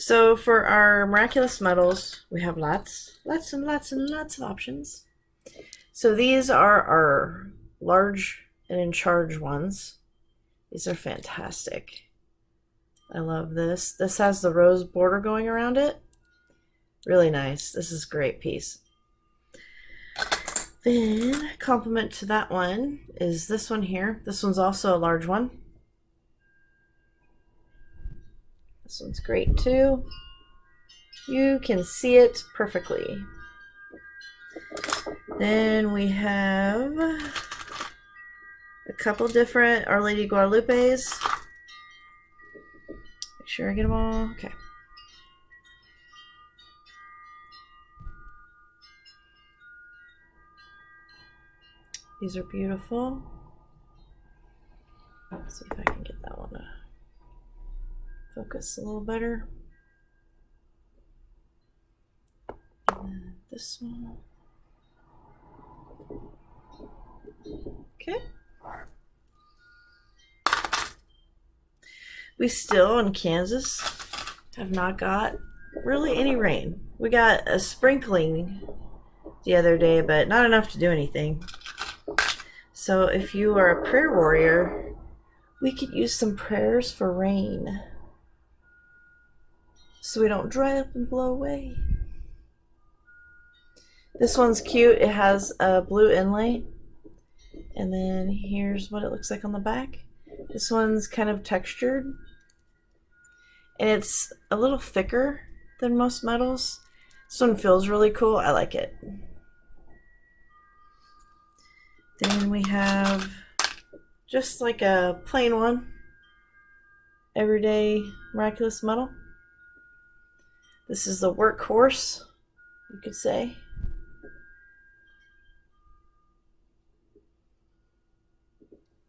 So for our miraculous medals, we have lots of options. So these are our large and in charge ones. These are fantastic. I love this. This has the rose border going around it. Really nice. This is a great piece. Then, complement to that one is this one here. This one's also a large one. This one's great too. You can see it perfectly. Then we have a couple different Our Lady Guadalupes. Make sure I get them all. Okay. These are beautiful. Let's see if I can get that one to focus a little better. And this one. Okay. We still in Kansas have not got really any rain. We got a sprinkling the other day, but not enough to do anything. So if you are a prayer warrior, we could use some prayers for rain so we don't dry up and blow away. This one's cute. It has a blue inlay. And then here's what it looks like on the back. This one's kind of textured. And it's a little thicker than most medals. This one feels really cool. I like it. Then we have just like a plain one. Everyday miraculous medal. This is the workhorse, you could say.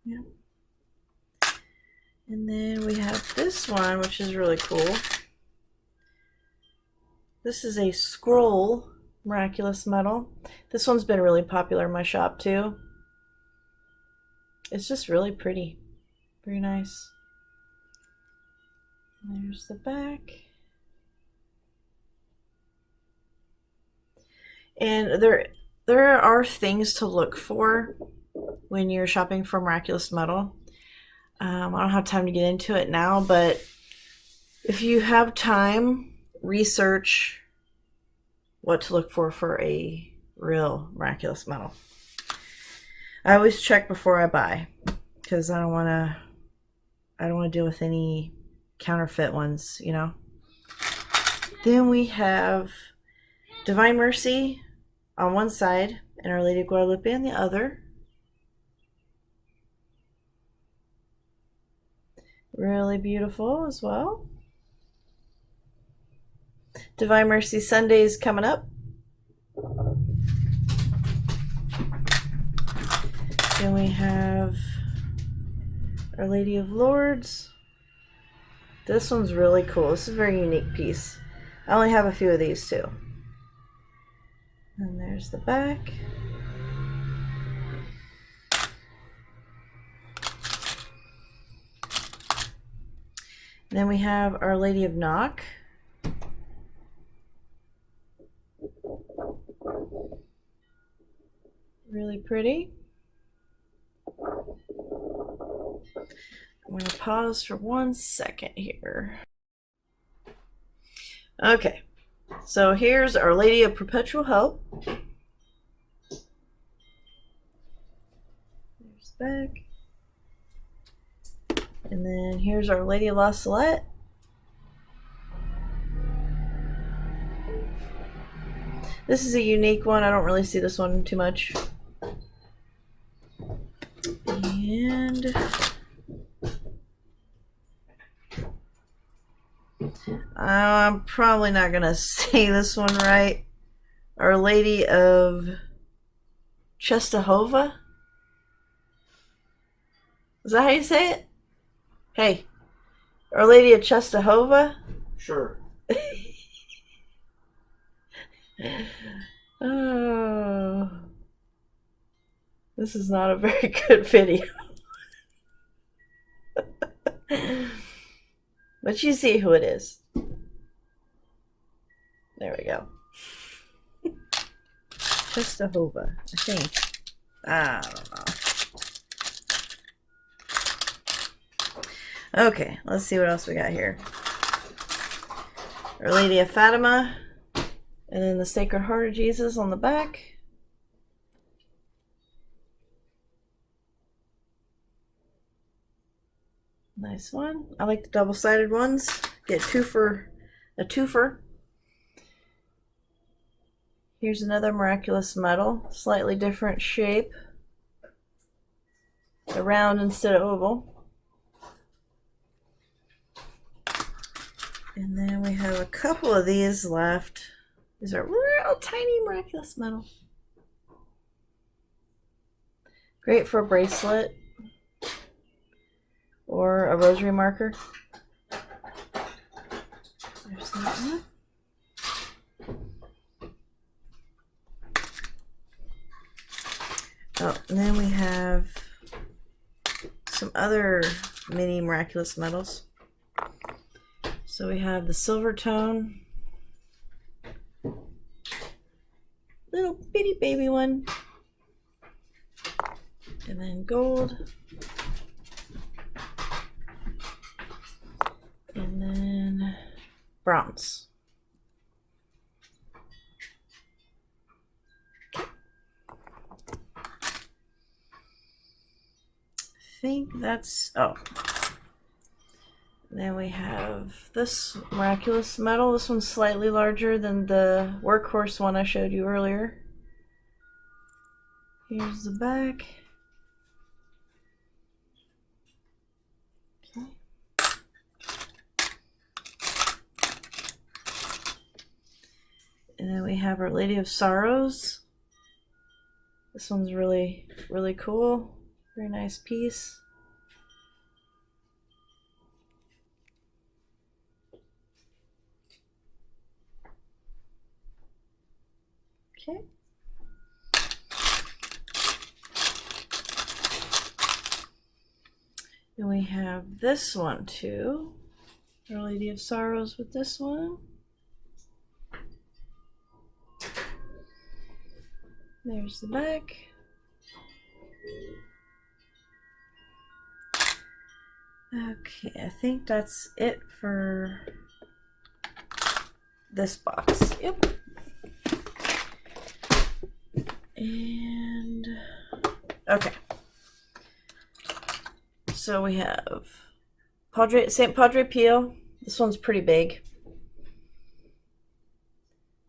Yeah. And then we have this one, which is really cool. This is a scroll miraculous medal. This one's been really popular in my shop too. It's just really pretty. Very nice. There's the back. And there are things to look for when you're shopping for miraculous medal. I don't have time to get into it now, but if you have time, research what to look for a real miraculous medal. I always check before I buy because I don't want to deal with any counterfeit ones, you know. Then we have Divine Mercy on one side and Our Lady of Guadalupe on the other. Really beautiful as well. Divine Mercy Sunday's coming up. Then we have Our Lady of Lourdes. This one's really cool. This is a very unique piece. I only have a few of these too. And there's the back. Then we have Our Lady of Knock. Really pretty. I'm going to pause for 1 second here. Okay, so here's Our Lady of Perpetual Help. There's the back. And then here's Our Lady of La Salette. This is a unique one. I don't really see this one too much. And I'm probably not going to say this one right. Our Lady of Czestochowa. Is that how you say it? Hey, Our Lady of Czestochowa? Sure. Oh, this is not a very good video. But you see who it is. There we go. Jehovah, I think. I don't know. Okay, let's see what else we got here. Our Lady of Fatima, and then the Sacred Heart of Jesus on the back. Nice one. I like the double-sided ones. Get two for a twofer. Here's another miraculous medal, slightly different shape. A round instead of oval. And then we have a couple of these left. These are real tiny miraculous medal. Great for a bracelet or a rosary marker. There's that one. Oh, and then we have some other mini miraculous medals. So we have the silver tone, little bitty baby one, and then gold, and then bronze. I think that's, oh. Then we have this miraculous medal. This one's slightly larger than the workhorse one I showed you earlier. Here's the back. Okay. And then we have Our Lady of Sorrows. This one's really, really cool. Very nice piece. Okay. And we have this one too. Our Lady of Sorrows with this one. There's the back. Okay, I think that's it for this box. Yep. And okay. So we have St. Padre Pio. This one's pretty big.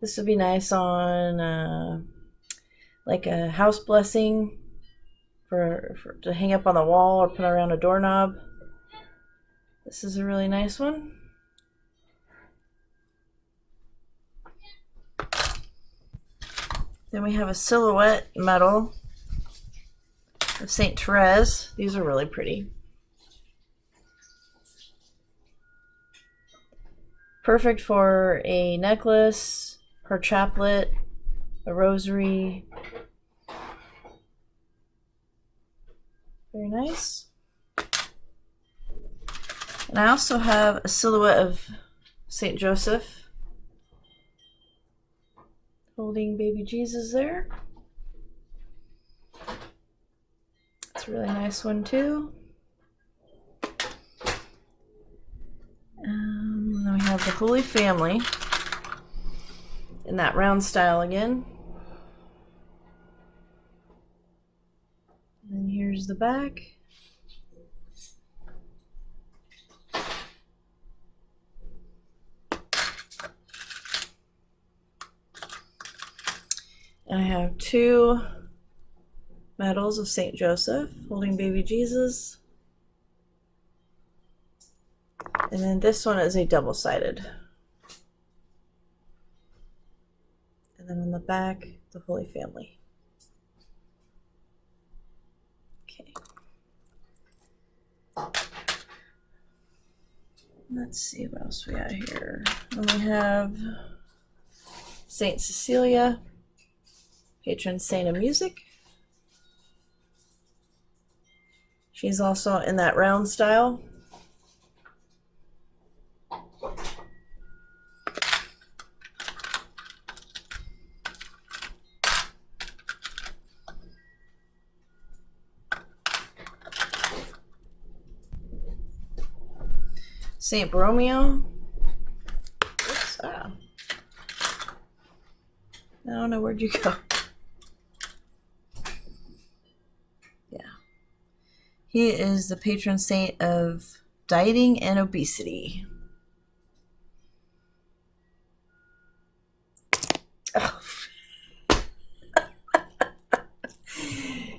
This would be nice on like a house blessing for to hang up on the wall or put around a doorknob. This is a really nice one. Then we have a silhouette medal of St. Therese. These are really pretty. Perfect for a necklace, her chaplet, a rosary. Very nice. And I also have a silhouette of St. Joseph holding baby Jesus there. It's a really nice one too. Then we have the Holy Family in that round style again. And then here's the back. And I have two medals of St. Joseph holding baby Jesus. And then this one is a double-sided. And then on the back, the Holy Family. Okay. Let's see what else we got here. And we have Saint Cecilia, patron saint of music. She's also in that round style. Saint Borromeo. Oops, I don't know, where'd you go? Yeah. He is the patron saint of dieting and obesity. Oh.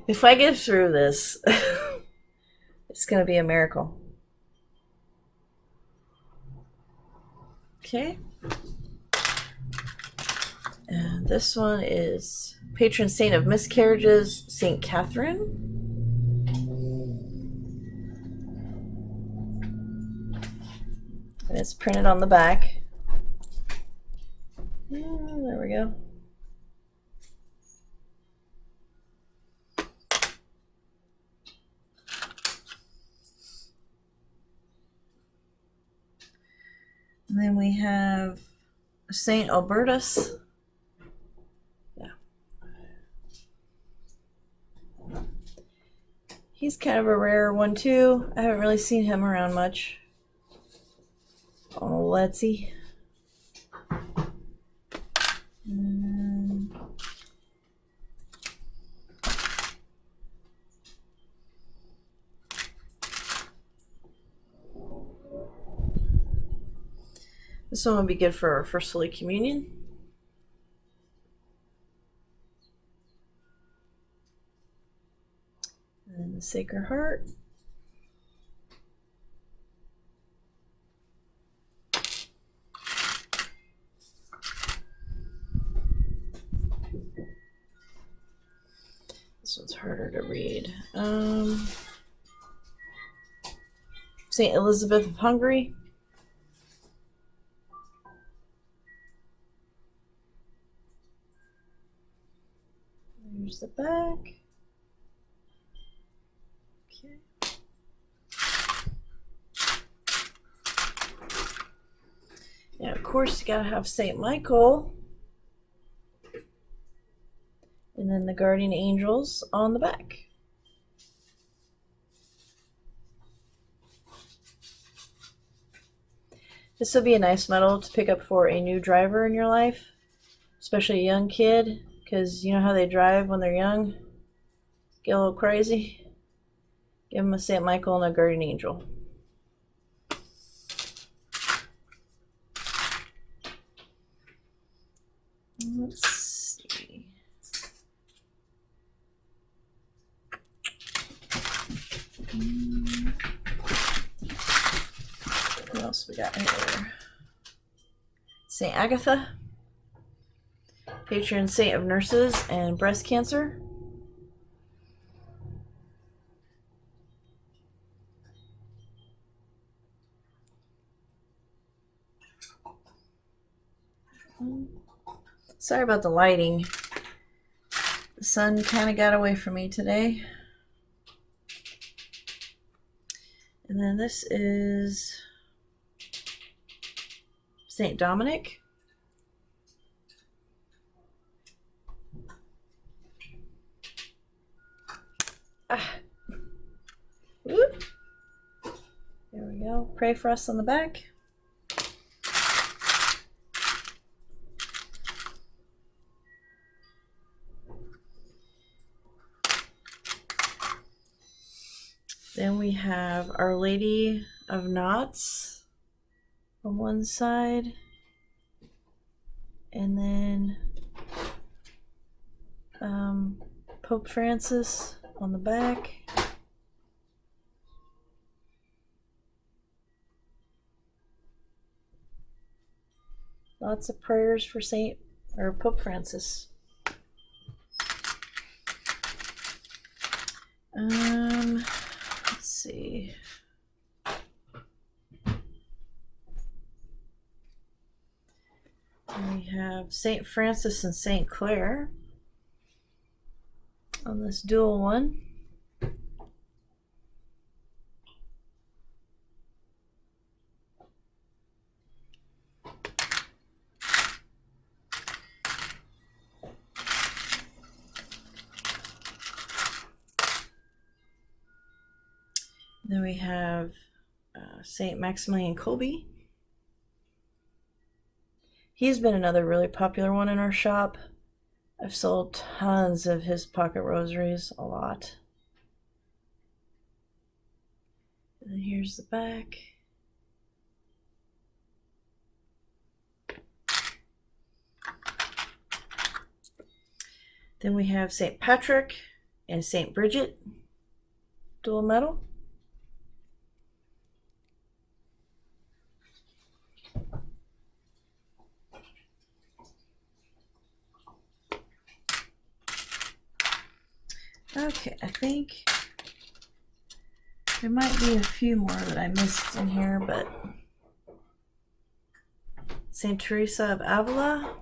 If I get through this, it's going to be a miracle. Okay. And this one is patron saint of miscarriages, Saint Catherine. And it's printed on the back. There we go. And then we have Saint Albertus. Yeah. He's kind of a rare one too. I haven't really seen him around much. Oh, let's see. This one would be good for our First Holy Communion. And then the Sacred Heart. This one's harder to read. Saint Elizabeth of Hungary. There's the back. Okay. And of course, you gotta have Saint Michael. And then the guardian angels on the back. This would be a nice medal to pick up for a new driver in your life, especially a young kid, because you know how they drive when they're young? Get a little crazy. Give them a St. Michael and a guardian angel. Let's see. What else we got here? St. Agatha, patron saint of nurses and breast cancer. Sorry about the lighting. The sun kind of got away from me today. And then this is Saint Dominic. Whoop. There we go. Pray for us on the back. Then we have Our Lady of Knots on one side, and then Pope Francis on the back. Lots of prayers for Pope Francis. Let's see. We have Saint Francis and Saint Clare on this dual one. Then we have St. Maximilian Kolbe. He's been another really popular one in our shop. I've sold tons of his pocket rosaries, a lot. And then here's the back. Then we have St. Patrick and St. Bridget, dual metal. Okay, I think there might be a few more that I missed in here, but St. Teresa of Avila.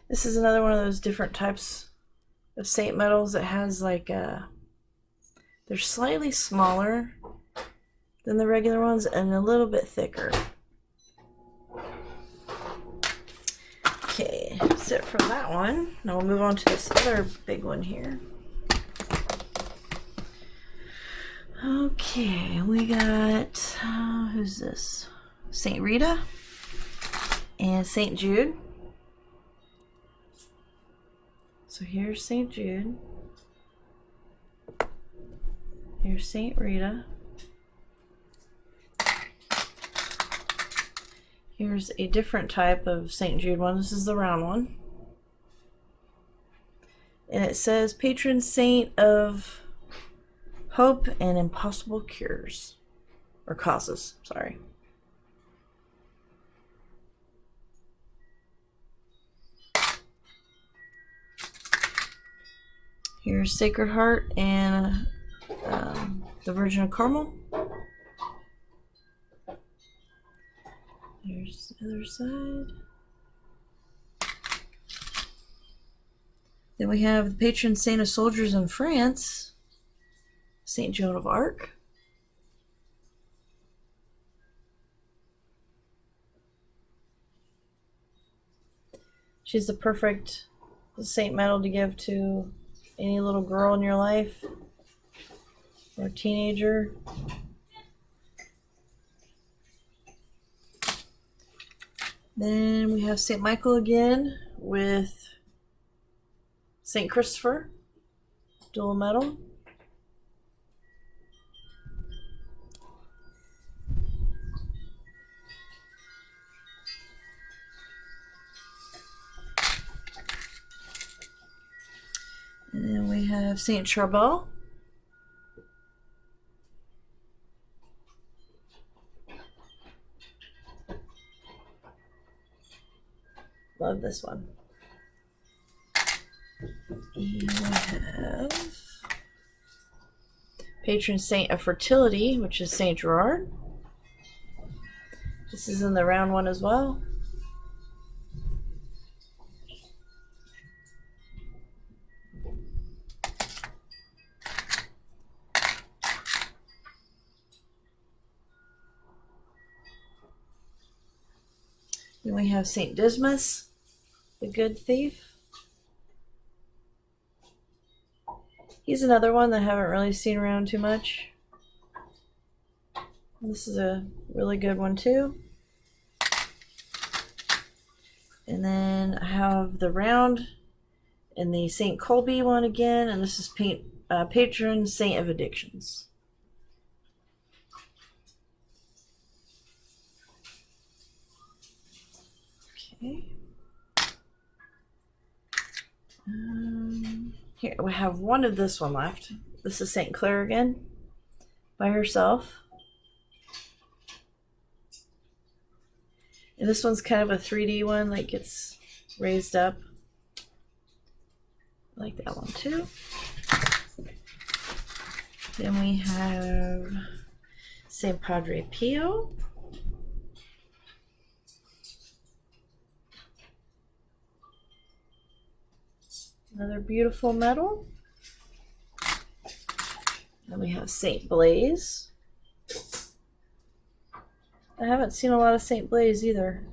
This is another one of those different types of saint medals that has like they're slightly smaller than the regular ones and a little bit thicker. Okay, that's it for that one. Now we'll move on to this other big one here. Okay, we got, who's this? St. Rita and St. Jude. So here's St. Jude. Here's St. Rita. Here's a different type of St. Jude one. This is the round one. And it says patron saint of hope and impossible cures. Or causes, sorry. Here's Sacred Heart and the Virgin of Carmel. Here's the other side. Then we have the patron saint of soldiers in France, Saint Joan of Arc. She's the perfect saint medal to give to any little girl in your life or teenager. Then we have St. Michael again with St. Christopher, dual medal. And then we have St. Charbel. Love this one. And we have patron saint of fertility, which is St. Gerard. This is in the round one as well. Then we have St. Dismas, the good thief. He's another one that I haven't really seen around too much. This is a really good one too. And then I have the round and the St. Kolbe one again, and this is patron saint of addictions. Okay. Here we have one of this one left. This is St. Clare again, by herself. And this one's kind of a 3D one, like gets raised up. I like that one too. Then we have St. Padre Pio. Another beautiful medal. Then we have St. Blaise. I haven't seen a lot of St. Blaise either.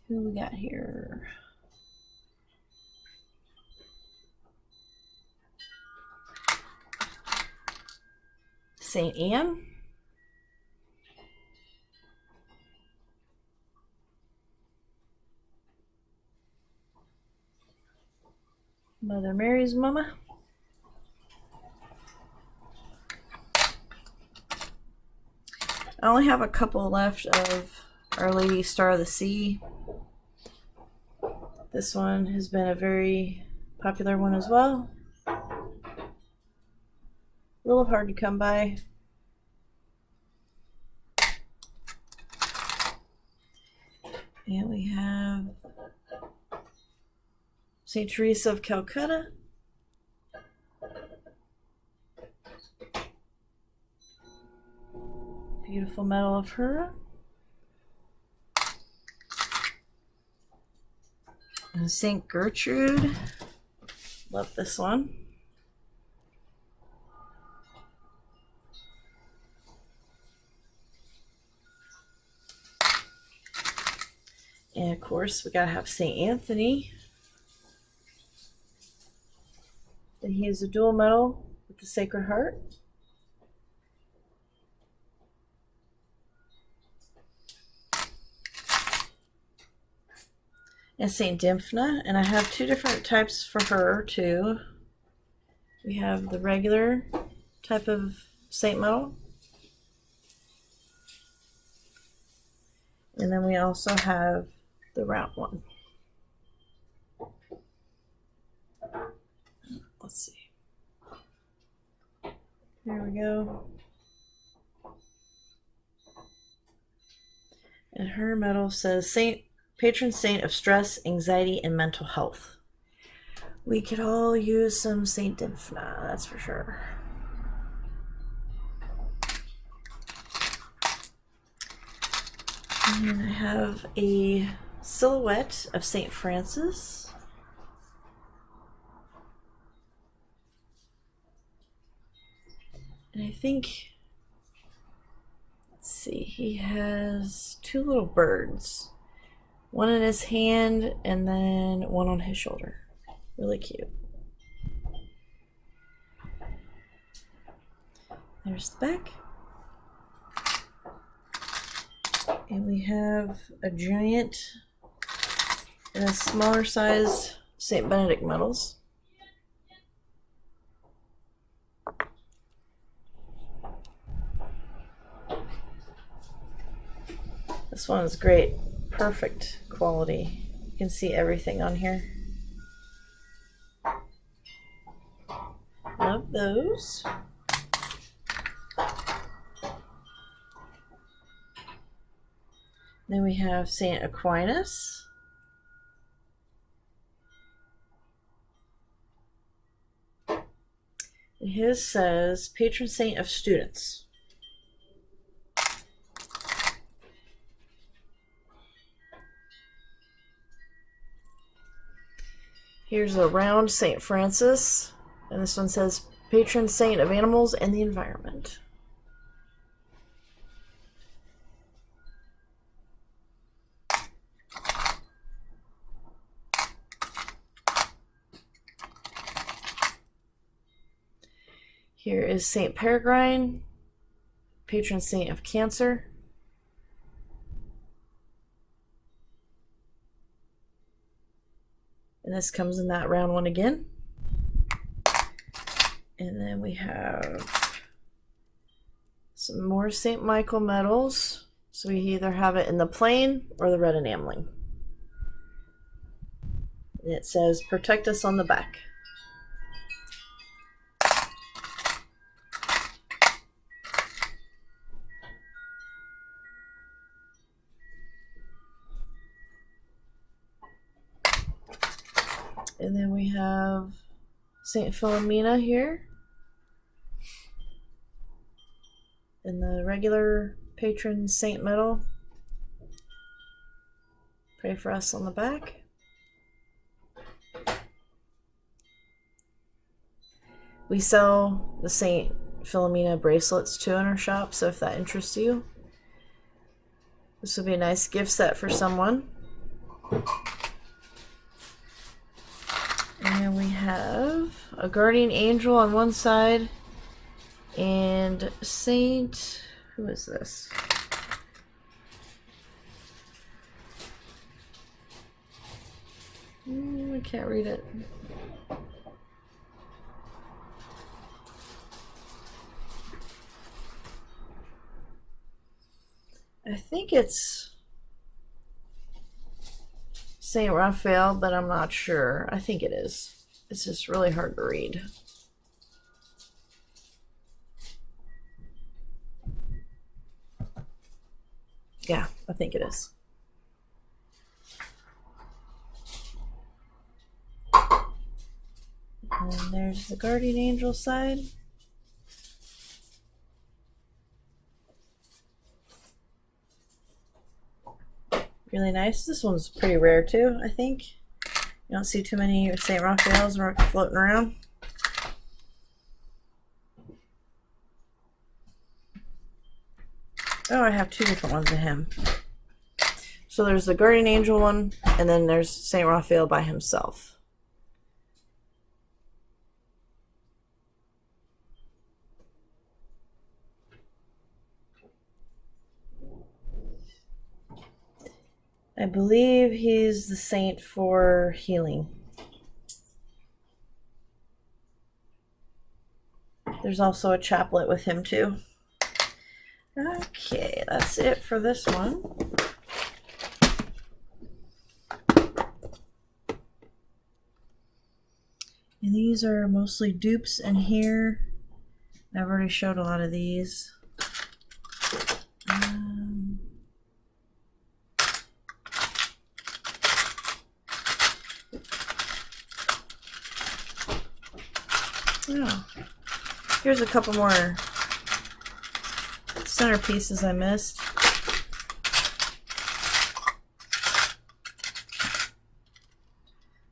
Who we got here? Saint Anne. Mother Mary's mama. I only have a couple left of Our Lady Star of the Sea. This one has been a very popular one as well. A little hard to come by. And we have St. Teresa of Calcutta. Beautiful medal of her. And St. Gertrude. Love this one. And of course, we gotta have St. Anthony. And he is a dual medal with the Sacred Heart. And St. Dymphna, and I have two different types for her too. We have the regular type of saint medal, and then we also have the round one. Let's see. There we go. And her medal says Patron Saint of Stress, Anxiety, and Mental Health. We could all use some St. Dymphna, that's for sure. And I have a silhouette of St. Francis. And I think, let's see, he has two little birds. One in his hand and then one on his shoulder. Really cute. There's the back. And we have a giant and a smaller size St. Benedict medals. This one is great. Perfect quality. You can see everything on here. Love those. Then we have St. Aquinas. And his says Patron Saint of Students. Here's a round St. Francis, and this one says Patron Saint of Animals and the Environment. Here is St. Peregrine, Patron Saint of Cancer. And this comes in that round one again. And then we have some more St. Michael medals. So we either have it in the plain or the red enameling. And it says, protect us on the back. And then we have St. Philomena here. In the regular patron saint medal. Pray for us on the back. We sell the St. Philomena bracelets too in our shop, so if that interests you, this would be a nice gift set for someone. And then we have a guardian angel on one side and Saint, who is this? I can't read it. I think it's Saint Raphael, but I'm not sure. I think it is. It's just really hard to read. Yeah, I think it is. And there's the guardian angel side. Really nice. This one's pretty rare too, I think. You don't see too many St. Raphaels floating around. Oh, I have two different ones of him. So there's the guardian angel one, and then there's St. Raphael by himself. I believe he's the saint for healing. There's also a chaplet with him too. Okay, that's it for this one. And these are mostly dupes in here. I've already showed a lot of these. Oh, here's a couple more centerpieces I missed.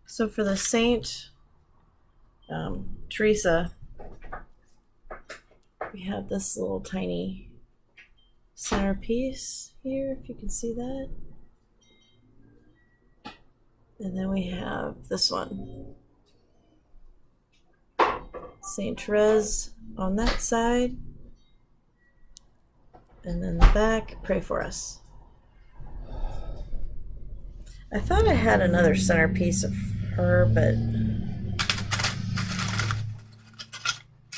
So for the Saint Teresa, we have this little tiny centerpiece here, if you can see that. And then we have this one. Saint Therese on that side. And then the back, pray for us. I thought I had another centerpiece of her, but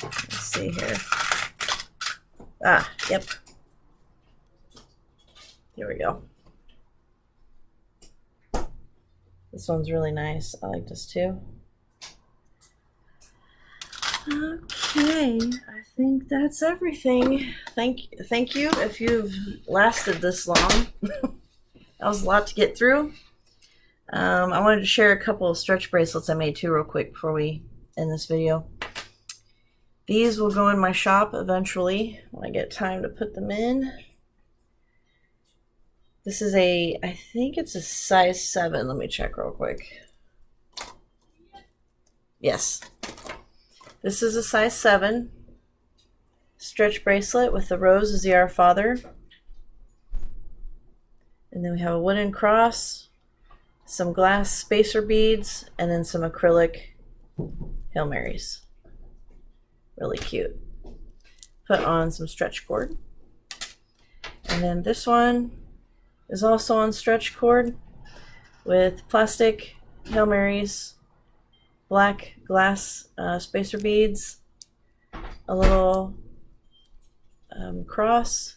let's see here. Ah, yep. Here we go. This one's really nice. I like this too. Okay, I think that's everything. Thank you if you've lasted this long. That was a lot to get through. I wanted to share a couple of stretch bracelets I made too real quick before we end this video. These will go in my shop eventually when I get time to put them in. This is I think it's a size 7. Let me check real quick. Yes. This is a size 7 stretch bracelet with the rose as the Our Father. And then we have a wooden cross, some glass spacer beads, and then some acrylic Hail Marys. Really cute. Put on some stretch cord. And then this one is also on stretch cord with plastic Hail Marys, black glass spacer beads, a little cross.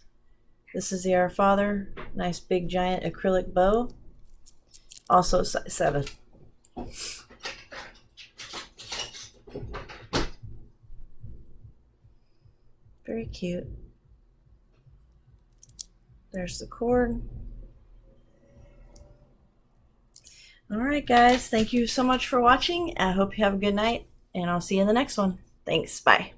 This is the Our Father, nice big giant acrylic bow, also size 7. Very cute. There's the cord. Alright guys, thank you so much for watching. I hope you have a good night, and I'll see you in the next one. Thanks, bye.